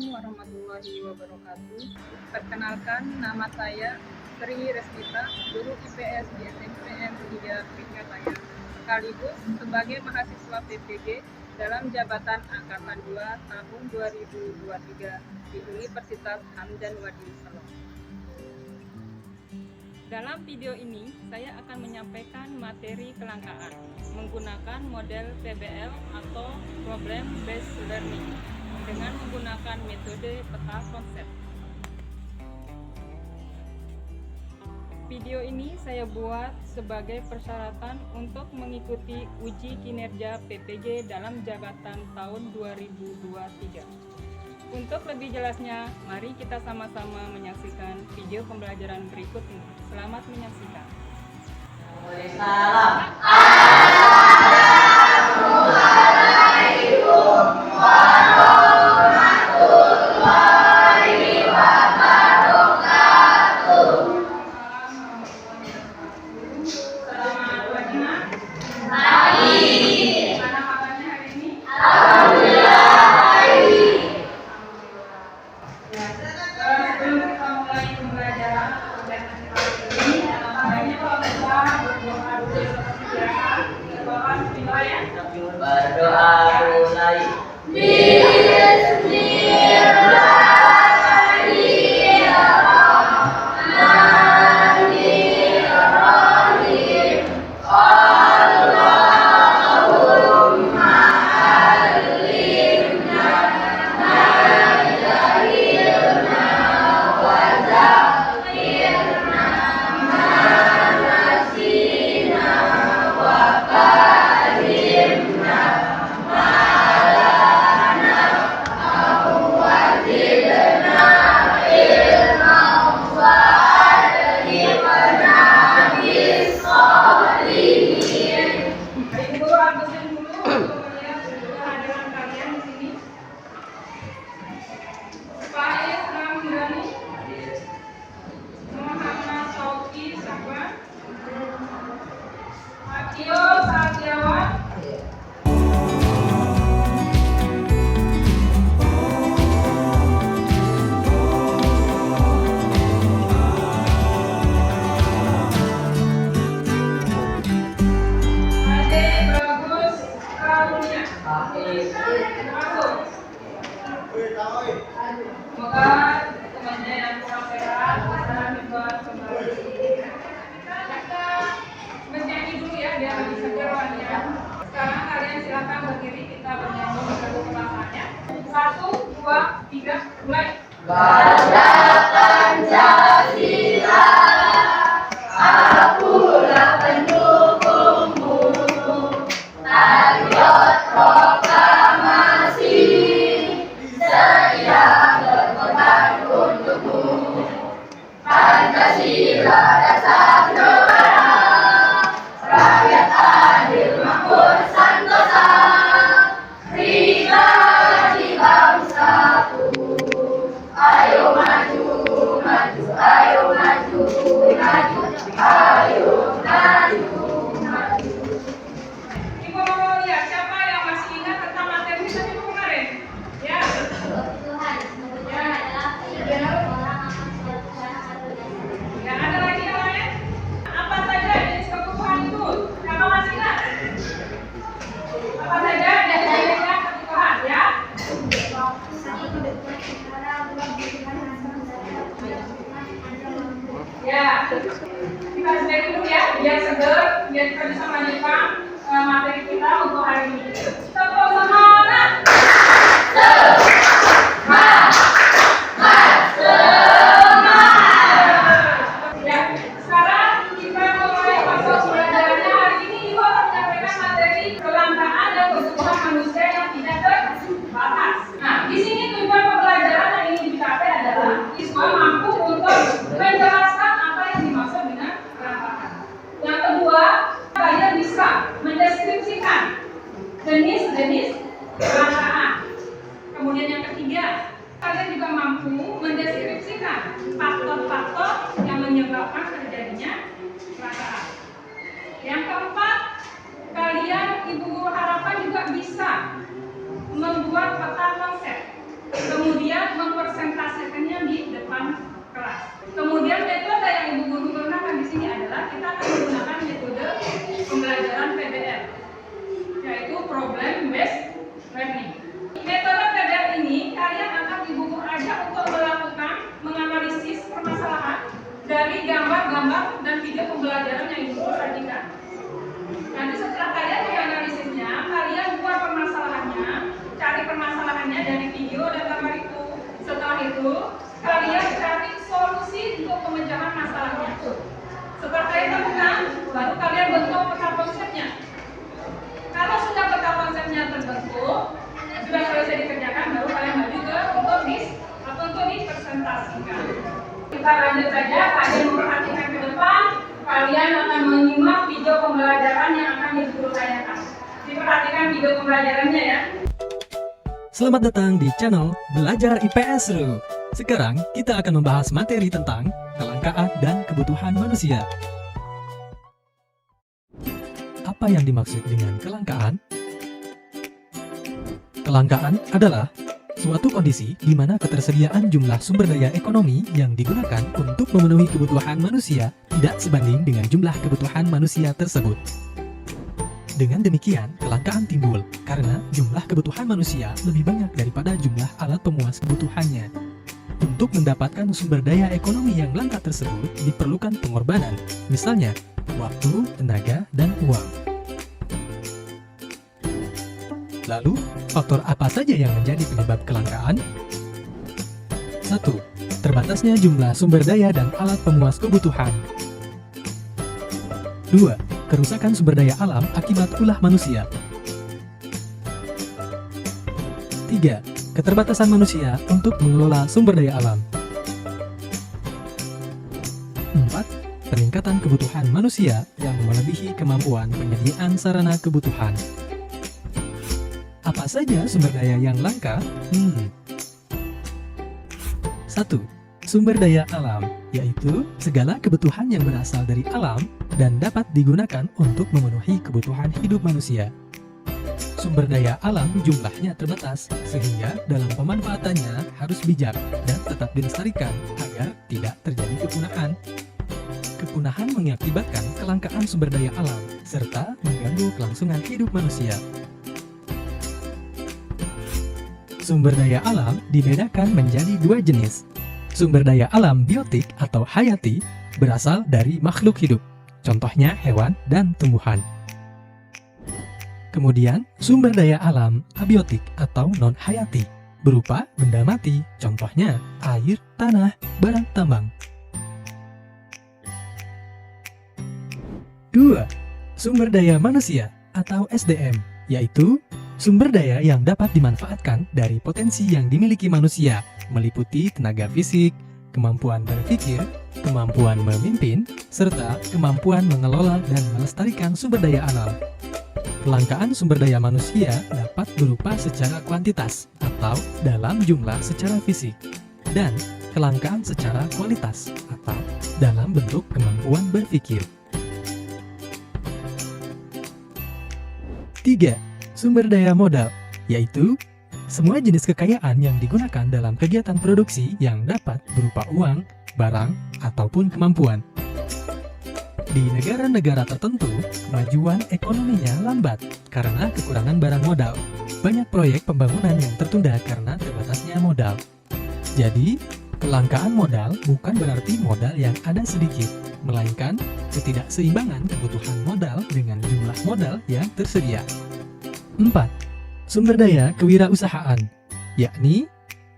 Assalamualaikum warahmatullahi wabarakatuh. Perkenalkan, nama saya Sri Resmita, guru IPS di SMP Negeri 3 Pinggataya, sekaligus sebagai mahasiswa PPG dalam jabatan Angkatan 2 tahun 2023 di Universitas Hamdan Wadi Solo. Dalam video ini, saya akan menyampaikan materi kelangkaan menggunakan model PBL atau Problem Based Learning dengan menggunakan metode peta konsep. Video ini saya buat sebagai persyaratan untuk mengikuti uji kinerja PPG dalam jabatan tahun 2023. Untuk lebih jelasnya, mari kita sama-sama menyaksikan video pembelajaran berikut ini. Selamat menyaksikan. Salam. Berdoa mulai. Semoga temannya yang kurang sehat bisa dibuat kembali. Kita bernyanyi dulu ya biar lebih segar rohaninya. Sekarang kalian silakan berdiri, kita bernyanyi lagu perasaannya. 1, 2, 3, mulai. Ganda Pancasila, akulah pendukungmu. Patriot proklamasi, saya berkorban untukmu. Pancasila dasar negara, rakyat adil makmur santosa, pribadi bangsaku. Ayo maju, maju, ayo maju, maju, ayo maju, maju. Ibu mau lihat siapa yang masih ingat tentang materi tadi kemarin? Ya. Ya, ada lagi yang lain? Apa saja jenis kebutuhan itu? Siapa masih ingat? Apa saja jenis kebutuhan ya? Ya, kita selesai dulu ya, biar seger, biar kita bisa melanjutkan materi kita untuk hari ini. Tepuk semangat! Ya, sekarang kita mulai masuk pelajarannya hari ini. Ibu akan menyampaikan materi kelangkaan dan kebutuhan manusia yang tidak terbatas. Nah, di sini tujuan pembelajaran yang ingin dicapai adalah siswa mampu untuk menjelaskan apa yang dimaksud dengan kelangkaan. Yang kedua, kalian bisa mendeskripsikan jenis-jenis kelangkaan. Kemudian yang ketiga, kalian juga mampu mendeskripsikan faktor-faktor yang menyebabkan terjadinya kelangkaan. Yang keempat, kalian ibu guru harapan juga bisa membuat peta konsep kemudian mempresentasikannya di depan kelas. Kemudian metode yang Ibu Guru gunakan di sini adalah kita akan menggunakan metode pembelajaran PBL, yaitu Problem Based Learning. Metode PBL ini kalian akan Ibu Guru ajak untuk melakukan menganalisis permasalahan dari gambar-gambar dan video pembelajaran yang Ibu Guru sajikan. Nanti setelah kalian menganalisisnya, kalian buat permasalahannya, cari permasalahannya dari video dan gambar itu. Setelah itu, kalian cari solusi untuk pemecahan masalahnya. Setelah kalian lakukan, baru kalian bentuk peta konsepnya. Kalau sudah peta konsepnya terbentuk, sudah selesai dikerjakan, baru kalian maju ke untuk dipresentasikan. Kita lanjut saja, kalian memperhatikan ke depan, kalian akan menyimak video pembelajaran yang akan Ibu Guru tanyakan. Diperhatikan video pembelajarannya ya. Selamat datang di channel Belajar IPS Seru. Sekarang kita akan membahas materi tentang kelangkaan dan kebutuhan manusia. Apa yang dimaksud dengan kelangkaan? Kelangkaan adalah suatu kondisi di mana ketersediaan jumlah sumber daya ekonomi yang digunakan untuk memenuhi kebutuhan manusia tidak sebanding dengan jumlah kebutuhan manusia tersebut. Dengan demikian, kelangkaan timbul karena jumlah kebutuhan manusia lebih banyak daripada jumlah alat pemuas kebutuhannya. Untuk mendapatkan sumber daya ekonomi yang langka tersebut diperlukan pengorbanan, misalnya waktu, tenaga, dan uang. Lalu, faktor apa saja yang menjadi penyebab kelangkaan? 1. Terbatasnya jumlah sumber daya dan alat pemuas kebutuhan. 2. Kerusakan sumber daya alam akibat ulah manusia. 3. Keterbatasan manusia untuk mengelola sumber daya alam. 4. Peningkatan kebutuhan manusia yang melebihi kemampuan penyediaan sarana kebutuhan. Apa saja sumber daya yang langka? 1. Sumber daya alam, yaitu segala kebutuhan yang berasal dari alam dan dapat digunakan untuk memenuhi kebutuhan hidup manusia. Sumber daya alam jumlahnya terbatas, sehingga dalam pemanfaatannya harus bijak dan tetap dilestarikan agar tidak terjadi kepunahan. Kepunahan mengakibatkan kelangkaan sumber daya alam, serta mengganggu kelangsungan hidup manusia. Sumber daya alam dibedakan menjadi dua jenis. Sumber daya alam biotik atau hayati berasal dari makhluk hidup, contohnya hewan dan tumbuhan. Kemudian, sumber daya alam abiotik atau non-hayati berupa benda mati, contohnya air, tanah, barang tambang. 2. Sumber daya manusia atau SDM, yaitu sumber daya yang dapat dimanfaatkan dari potensi yang dimiliki manusia, meliputi tenaga fisik, kemampuan berpikir, kemampuan memimpin, serta kemampuan mengelola dan melestarikan sumber daya alam. Kelangkaan sumber daya manusia dapat berupa secara kuantitas atau dalam jumlah secara fisik, dan kelangkaan secara kualitas atau dalam bentuk kemampuan berpikir. 3. Sumber daya modal, yaitu semua jenis kekayaan yang digunakan dalam kegiatan produksi yang dapat berupa uang, barang, ataupun kemampuan. Di negara-negara tertentu, kemajuan ekonominya lambat karena kekurangan barang modal. Banyak proyek pembangunan yang tertunda karena terbatasnya modal. Jadi, kelangkaan modal bukan berarti modal yang ada sedikit, melainkan ketidakseimbangan kebutuhan modal dengan jumlah modal yang tersedia. 4. Sumber daya kewirausahaan, yakni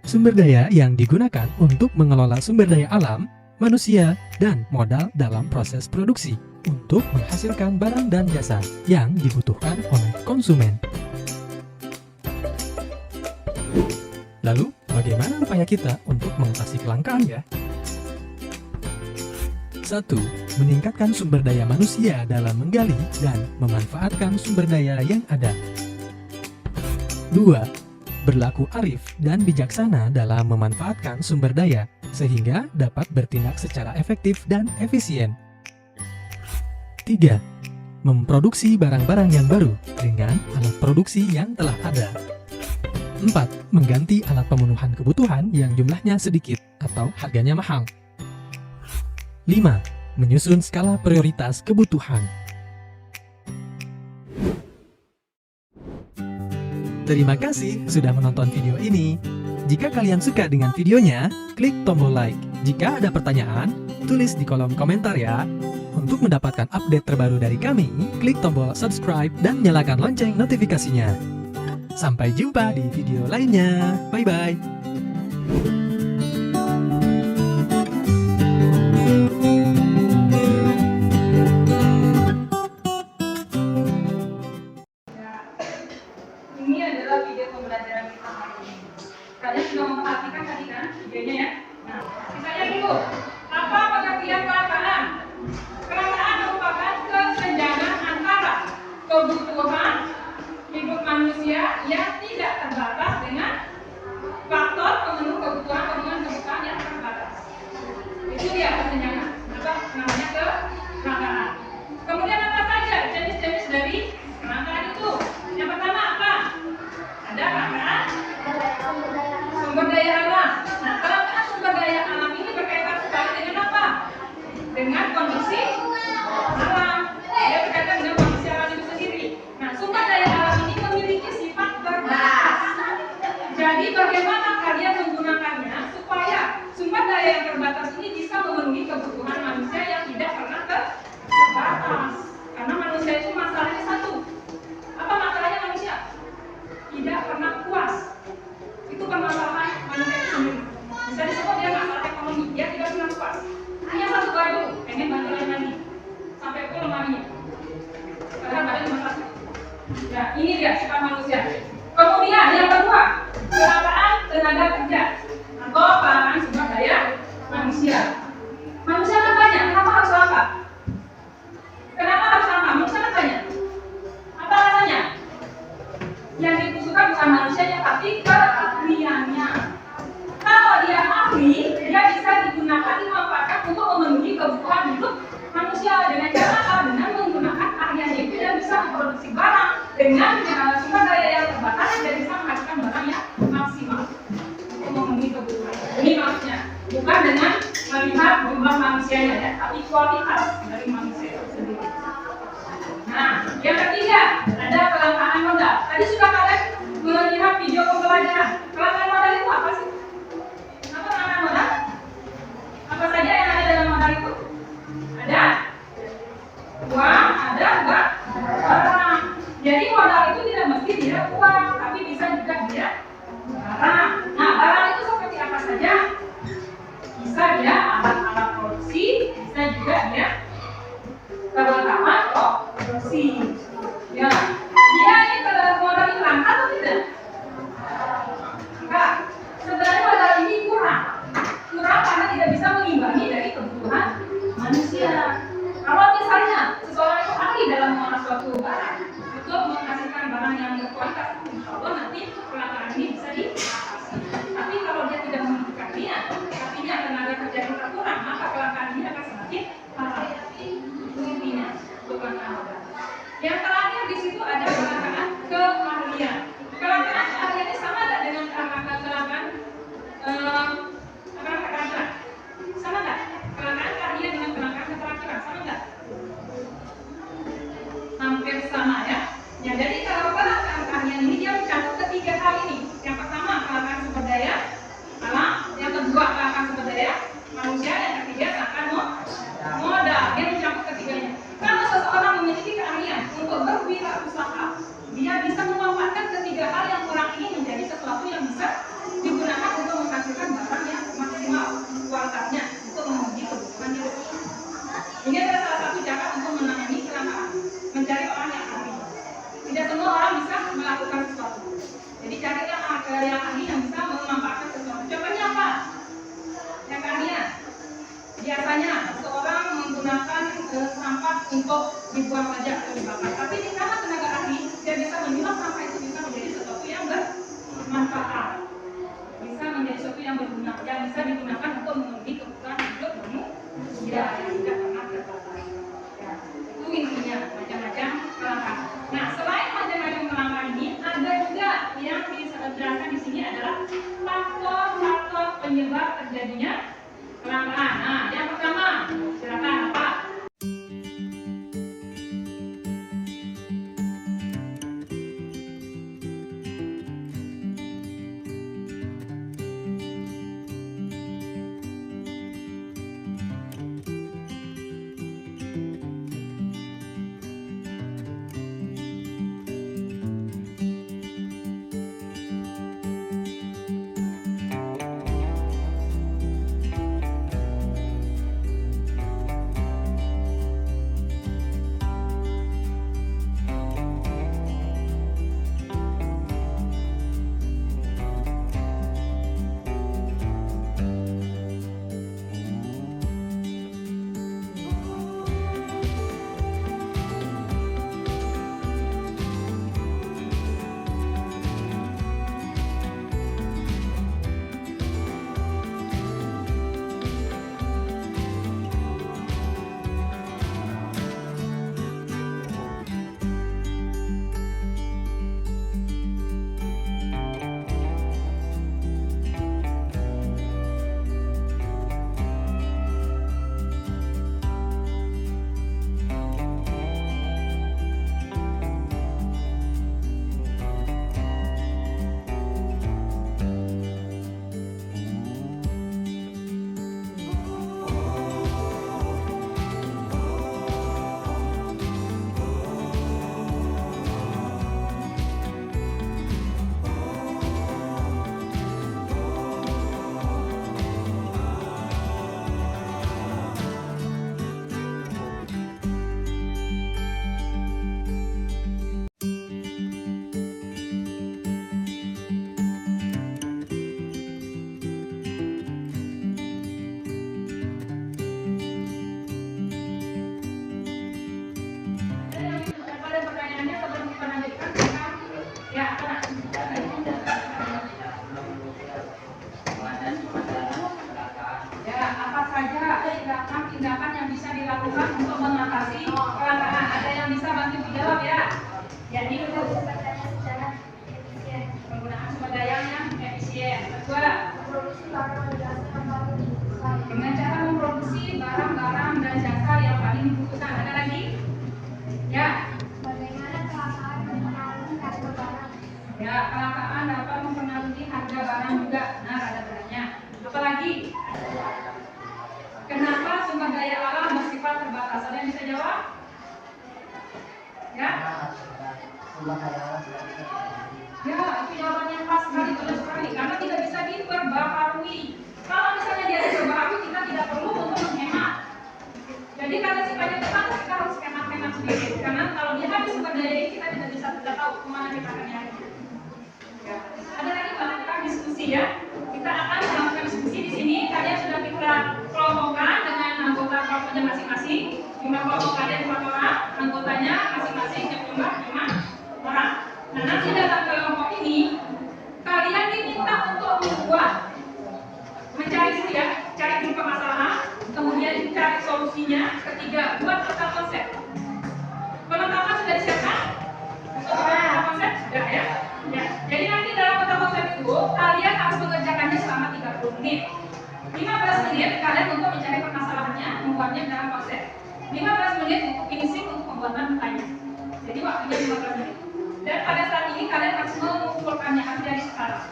sumber daya yang digunakan untuk mengelola sumber daya alam, manusia, dan modal dalam proses produksi untuk menghasilkan barang dan jasa yang dibutuhkan oleh konsumen. Lalu, bagaimana upaya kita untuk mengatasi kelangkaan ya? 1. Meningkatkan sumber daya manusia dalam menggali dan memanfaatkan sumber daya yang ada. 2. Berlaku arif dan bijaksana dalam memanfaatkan sumber daya, sehingga dapat bertindak secara efektif dan efisien. 3. Memproduksi barang-barang yang baru dengan alat produksi yang telah ada. 4. Mengganti alat pemenuhan kebutuhan yang jumlahnya sedikit atau harganya mahal. 5. Menyusun skala prioritas kebutuhan. Terima kasih sudah menonton video ini. Jika kalian suka dengan videonya, klik tombol like. Jika ada pertanyaan, tulis di kolom komentar ya. Untuk mendapatkan update terbaru dari kami, klik tombol subscribe dan nyalakan lonceng notifikasinya. Sampai jumpa di video lainnya. Bye-bye. Ini adalah video pembelajaran kita hari ini. Kalian sudah memperhatikan tadi kan videonya ya? Nah, misalnya dulu, apa pengertian kelangkaan? Kelangkaan merupakan kesenjangan antara kebutuhan hidup manusia yang tidak terbatas dengan faktor pemenuh kebutuhan yang terbatas. Itu dia kesenjangan. Apa namanya kelangkaan? Kemudian apa saja jenis-jenis dari kelangkaan itu? Yang pertama apa? Ada kelangkaan sumber daya alam. Nah, kelangkaan sumber daya alam ini berkaitan sekali dengan apa? Dengan kondisi alam. Dia berkaitan dengan kondisi alam itu sendiri. Nah, sumber daya alam ini memiliki sifat terbatas. Jadi bagaimana kalian menggunakannya supaya sumber daya yang terbatas ini bisa memenuhi kebutuhan manusia yang tidak pernah terbatas? Karena manusia itu masalahnya satu. Apa masalahnya manusia? Tidak pernah puas. Itu permasalahan manusia itu sendiri. Bisa disebut dia masalah ekonomi. Dia tidak pernah puas. Hanya satu baju, pengen baju lain lagi. Sampai full lemarinya. Padahal badan cuma satu. Nah, ini dia sifat manusia. Kemudian yang kedua, kelangkaan tenaga kerja atau kelangkaan sumber daya manusia. Manusia kan banyak, kenapa harus langka? Kenapa harus langka? Manusia kan banyak. Apa alasannya? Yang dibutuhkan bukan manusianya, tapi keahliannya. Kalau dia ahli, dia bisa digunakan, dimanfaatkan untuk memenuhi kebutuhan hidup manusia. Dengan cara apa? Dengan menggunakan ahliannya itu dia bisa memproduksi barang dengan sumber daya yang terbatas dan bisa menghasilkan barang yang maksimal untuk memenuhi kebutuhan. Ini maksudnya, bukan dengan melihat jumlah manusianya ya, tapi kualitas dari manusia itu sendiri. Nah, yang ketiga ada kelangkaan modal. Tadi sudah kalian melihat video pembelajaran. Kelangkaan modal itu apa sih? Apa kelangkaan modal? Apa saja yang ada dalam modal itu? Ada uang, ada barang. Jadi modal itu tidak mesti dia uang, tapi bisa juga dia barang. Nah, barang itu seperti apa saja? Bisa dia alat-alat produksi, bisa juga dia perlengkapan produksi. Ya, dia ini modal ini langka atau tidak? Enggak. Sebenarnya modal ini kurang karena tidak bisa mengimbangi dari kebutuhan manusia. Kalau misalnya seseorang itu ahli dalam mengolah suatu barang untuk menghasilkan barang yang berkualitas, insya Allah nanti kelangkaan ini bisa diatasi. Tapi kalau dia tidak memiliki keahlian, artinya tenaga kerja kita kurang, maka kelangkaan ini akan semakin parah. Itu intinya untuk kelangkaan modal. Yang terakhir di situ ada kelangkaan keahlian. Kelangkaan keahlian ini sama tidak dengan kelangkaan keterampilan? Sama nggak? Kelangkaan keahlian dengan kelangkaan keterampilan sama nggak? Hampir sama ya. Ya, jadi kalau kelangkaan keahlian ini dia mencakup ketiga hal ini. Yang pertama kelangkaan sumber daya alam, yang kedua kelangkaan sumber daya manusia, yang ketiga kelangkaan modal. Dia mencakup ketiganya. Kalau seseorang memiliki keahlian untuk berwirausaha, dia bisa memanfaatkan ketiga hal yang kurang ini menjadi sesuatu yang bisa digunakan untuk menghasilkan barang yang maksimal kualitasnya untuk memenuhi kebutuhan hidup. Ini adalah salah satu cara untuk menangani kelangkaan, mencari orang yang ahli. Tidak semua orang bisa melakukan sesuatu. Jadi carilah yang ahli yang bisa memanfaatkan sesuatu. Contohnya apa? Yang keahlian. Biasanya seseorang menggunakan sampah untuk dibuang saja atau dibakar. Tapi karena tenaga ahli, dia bisa memilah sampah itu bisa menjadi sesuatu yang bermanfaat. Bisa menjadi sesuatu yang berguna, yang bisa digunakan untuk memenuhi kebutuhan hidup manusia yang tidak pernah terbatas. Ya, itu intinya macam-macam kelangkaan. Nah, selain macam-macam kelangkaan ini, ada juga yang dijelaskan di jadinya pelan-pelan. Nah, yang pertama, silakan Bapak. Ada pertanyaannya sebelum kita lanjutkan? Ya, apa? Ya, apa saja tindakan yang bisa dilakukan untuk mengatasi kelangkaan? Ada yang bisa bantu dijawab ya? Ya, ini dulu. Penggunaan sumber daya yang efisien. Kedua, dengan cara memproduksi barang-barang dan jasa yang paling dibutuhkan. Ada lagi? Ya. Ya, kelangkaan dapat mempengaruhi harga barang juga. Nah, ada benarnya. Apalagi? Kenapa sumber daya alam bersifat terbatas? Ada yang bisa jawab? Ya? Ya, itu jawabannya pas sekali, benar sekali. Karena tidak bisa diperbaharui. Kalau misalnya dia diperbaharui, kita tidak perlu untuk menghemat. Jadi karena sifatnya terbatas, kita harus hemat-hemat sedikit. Karena kalau dia habis sumber daya ini, kita tidak tahu kemana kita akan nyari. Ya. Ada lagi melakukan diskusi ya. Kita akan melakukan diskusi di sini. Kalian sudah kita kelompokkan dengan anggota kelompoknya masing-masing. Jumlah kelompok kalian 4 orang, anggotanya masing-masing jumlah 5 orang. Nah, nanti dalam kelompok ini kalian diminta untuk membuat, mencari dulu ya, cari dulu permasalahan, kemudian cari solusinya. Ketiga, buat peta konsep. Penetapan sudah disiapkan? Untuk peta konsep sudah ya. Ya, jadi nanti dalam peta konsep itu kalian harus mengerjakannya selama 30 menit. 15 menit kalian untuk mencari permasalahannya, membuatnya dalam konsep. 15 menit untuk finishing untuk pembuatan petanya. Jadi waktunya 15 menit. Dan pada saat ini kalian harus mengumpulkannya dari sekarang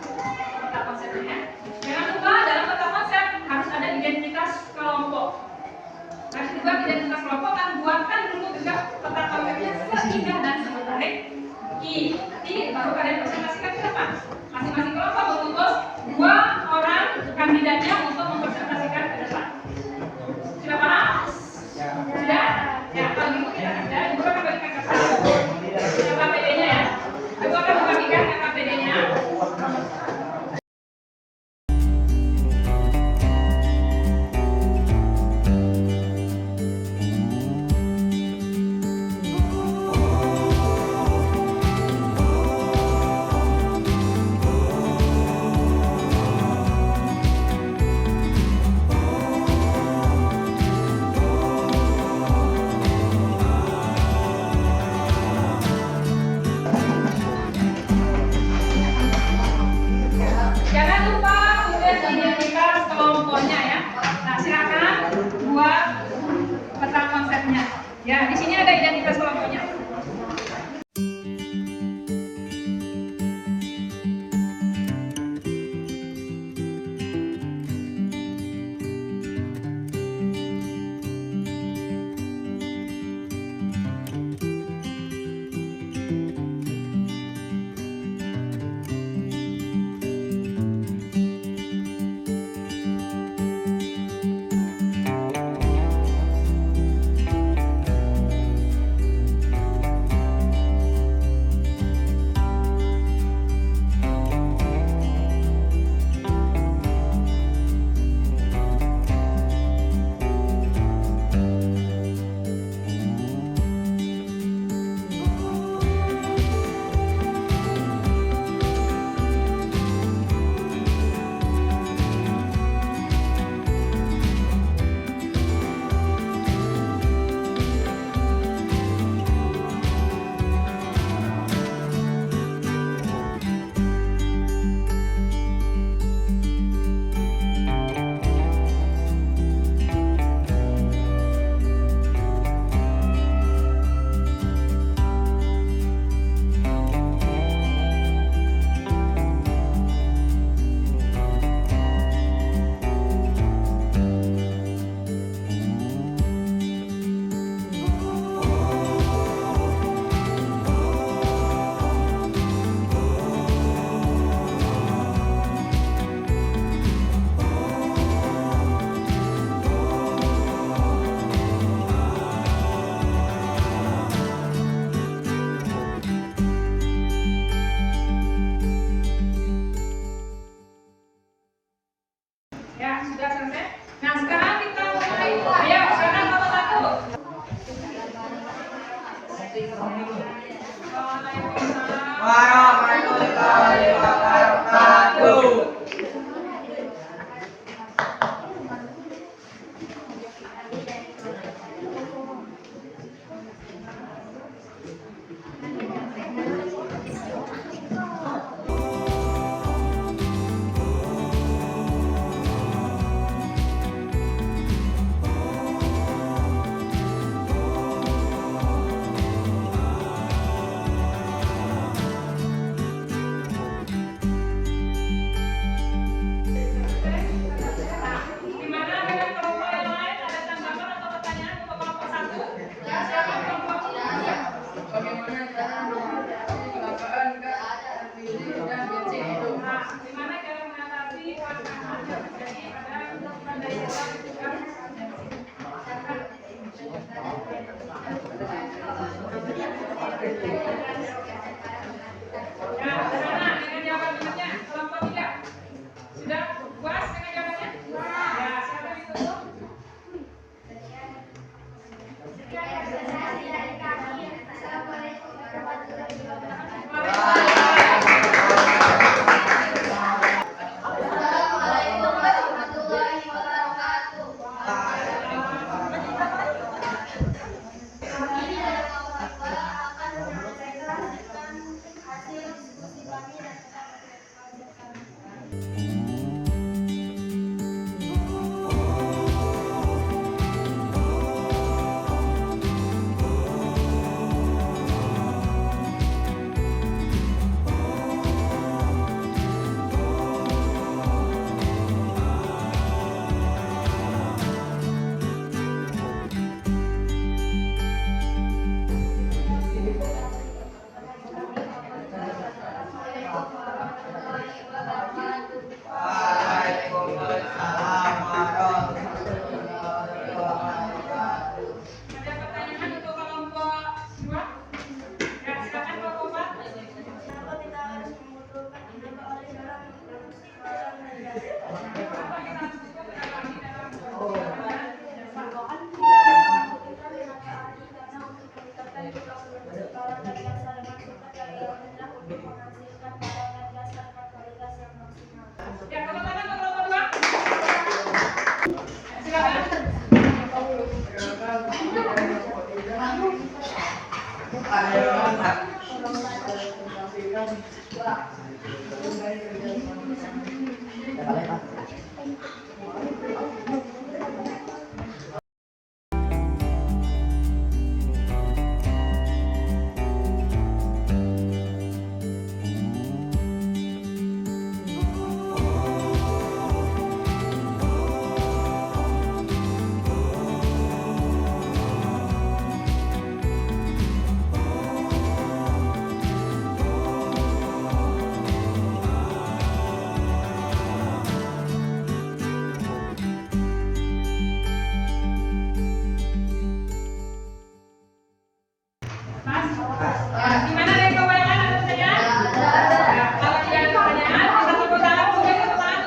peta konsepnya. Jangan lupa dalam peta konsep harus ada identitas kelompok. Harus dibuat identitas kelompok dan buatkan dulu juga peta konsepnya seindah dan semenarik. Nanti baru kalian presentasikan ke depan. Masing-masing kelompok mengutus 2 orang kandidatnya untuk mempresentasikan ke depan. Sudah paham? Sudah? Ya, kalau gitu kita ada. Ibu akan bagikan ke satu. KPD-nya ya. Ibu akan membagikan KPD-nya. Ya, di sini ada identitas kelompoknya. Ya, sudah selesai. Nah, sekarang kita mulai. Ayo, sekarang nomor 1. Warahmatullahi wabarakatuh. Di mana dengan kelompok yang lain ada tanggapan atau pertanyaan untuk kelompok 1? Ya, silakan kelompok. Bagaimana cara mengatasi kecelakaan dan bensin itu? Nah, di mana cara mengatasi kelangkaan yang terjadi pada bandara jalan juga? Ya, sana dengan jawabannya kelompok 3. Sudah puas dengan jawabannya? Ya, silakan ditutup. Assalamualaikum warahmatullahi wabarakatuh. Kami dari kelompok 2 akan mempresentasikan hasil diskusi kami dan proyek kami. Waalaikumsalam warahmatullahi wabarakatuh. Ada pertanyaan untuk kelompok 2? Ya, silakan kelompok 4. Kenapa kita harus membutuhkan kenapa oleh dalam produksi barang dan jasa? Kenapa kita harus butuh kenapa di dalam ya, tepuk tangan untuk kelompok 2. Silakan. Pas? Gimana ada yang kebanyakan ada pertanyaan? Ya, kalau tidak ada pertanyaan, bisa tepuk tangan, boleh tepuk tangan.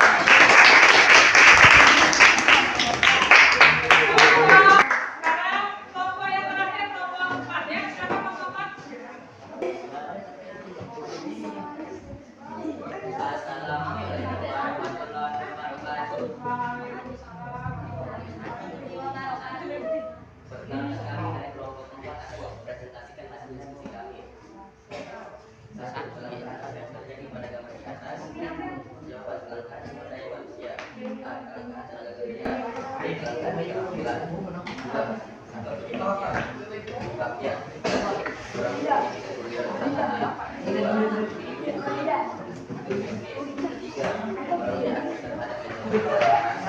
Sekarang kelompok yang terakhir, kelompok 4 ya. Siapa kelompok 4? Assalamualaikum warahmatullahi wabarakatuh. Perkenalkan kami dari kelompok 4 akan mempresentasikan hasil diskusi kami. Satu, pelajaran yang terjadi pada gambar di atas. Jawaban kelangkaan sumber daya manusia. A. Kelangkaan tenaga kerja. B. Kelangkaan keterampilan. 2. Faktor penyebabnya. Penyebabnya. Kurang memiliki kepedulian pertanian. 2. Ketiga, kurangnya akses terhadap peningkatan gizi dan kesehatan.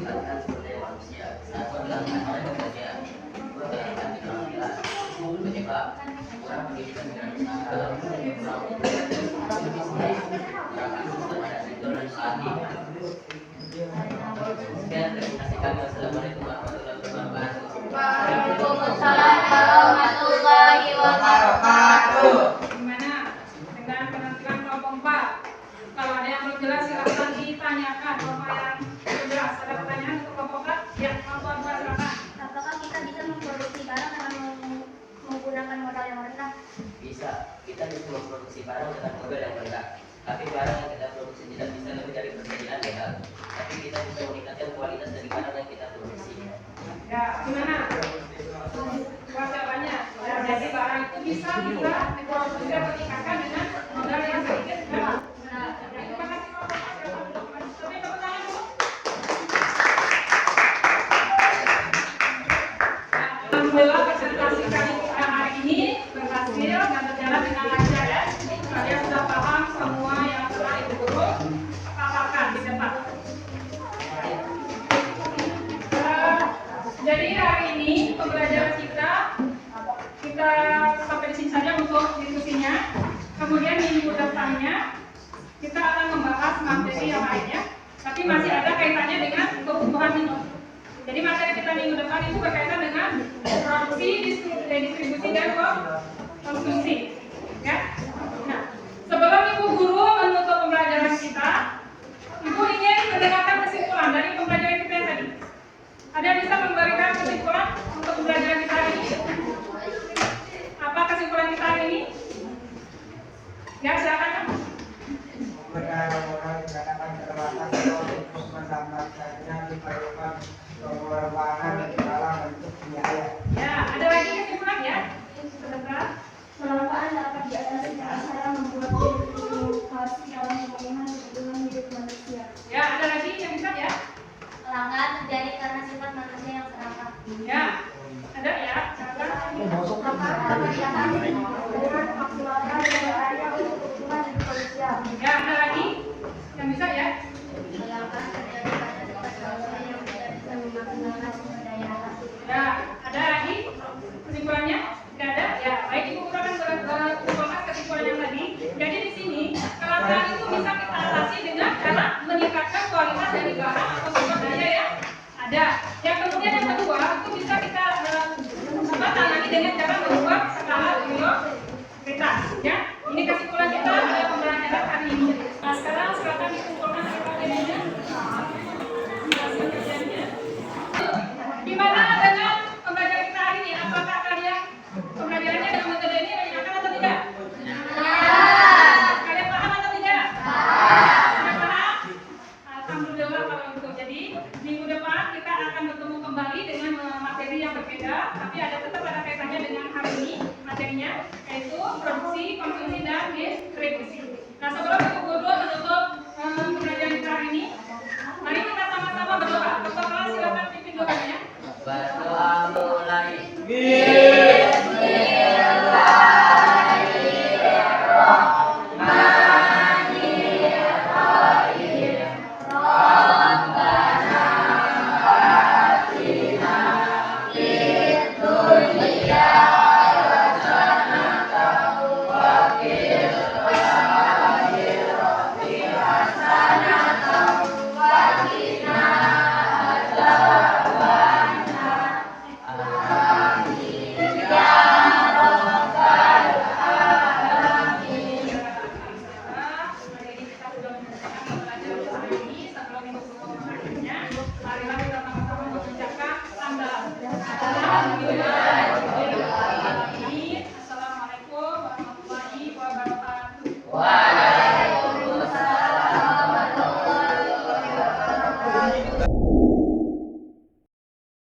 Kelangkaan sumber daya manusia. 1. Kelangkaan tenaga kerja. 2. Kelangkaan keterampilan. Penyebab kurang pendidikan dan usaha, kurang bisnis, kurang akses terhadap sektor dan petani. Sekian terima kasih kami. Wassalamualaikum warahmatullahi wabarakatuh. Waalaikumsalam warahmatullahi wabarakatuh. Gimana dengan penampilan kelompok 4? Kalau ada yang belum jelas silakan ditanyakan. Kelompok yang belum jelas ada pertanyaan untuk kelompok 4? Ya, kelompok 2 silakan. Apakah kita bisa memproduksi barang dengan menggunakan modal yang rendah? Bisa, kita bisa memproduksi barang dengan modal yang rendah. Tapi barang yang kita produksi tidak bisa lebih dari persediaan legal. Tapi kita bisa meningkatkan kualitas dari barang yang kita produksi. Ya, gimana? Jawabannya. Ya, jadi barang itu bisa kita diproduksi dan meningkatkan dengan modal yang sedikit. Ya. Nah, terima kasih kelompok 4. Tapi tepuk tangan dulu. Alhamdulillah presentasi kali hari ini berhasil dan berjalan dengan lancar ya. Kalian sudah paham semua yang telah Ibu Guru paparkan di depan. Jadi hari ini pembelajaran kita sampai di sini saja untuk diskusinya. Kemudian minggu depannya kita akan membahas materi yang lainnya, tapi masih ada kaitannya dengan kebutuhan minum. Jadi materi kita minggu depan itu berkaitan dengan produksi, distribusi dan konsumsi. Ya. Nah, sebelum Ibu Guru menutup pembelajaran kita, Ibu ingin mendengarkan kesimpulan dari pembelajaran kita yang tadi. Ada yang bisa memberikan kesimpulan untuk pembelajaran kita hari ini? Apa kesimpulan kita hari ini? Ya, silakan. Orang dikatakan terbatas untuk mendapatkannya diperlukan pengembangan dalam bentuk biaya. Ya, ada lagi kesimpulan ya? Sebentar. Kelangkaan dapat diatasi dengan cara membuat inovasi dalam pemenuhan kebutuhan hidup manusia. Ya, ada lagi yang bisa ya? Kelangkaan terjadi karena sifat manusia yang serakah. Ya, ada ya? Silakan. Ya, ada lagi yang bisa ya? Kelangkaan terjadi karena sifat manusia yang tidak bisa memaksimalkan sumber daya alam. Ya, ada lagi kesimpulannya? Tidak ada? Ya, baik, Ibu Guru akan membahas kesimpulan yang tadi. Jadi di sini kelangkaan itu bisa kita atasi dengan cara meningkatkan kualitas dari barang atau sumber daya yang ada. Yang kemudian yang kedua itu bisa kita tangani dengan cara membuat skala prioritas. Ya, ini kesimpulan kita pada pembelajaran hari ini. Nah, sekarang silakan dikumpulkan materinya. Hasil kerjanya. Gimana dengan pembelajaran kita hari ini? Apakah kalian pembelajarannya dengan metode ini menyenangkan atau tidak? Kalian paham atau tidak? Sudah paham? Alhamdulillah kalau gitu. Jadi minggu depan kita akan bertemu kembali dengan materi yang berbeda, tapi tetap ada kaitannya dengan hari ini materinya, yaitu produksi, konsumsi dan distribusi. Nah, sebelum Ibu Guru menutup pembelajaran kita hari ini, mari kita sama-sama berdoa. Ketua kelas silakan pimpin doanya. Berdoa mulai. Bismillahirrahmanirrahim. warahmatullahi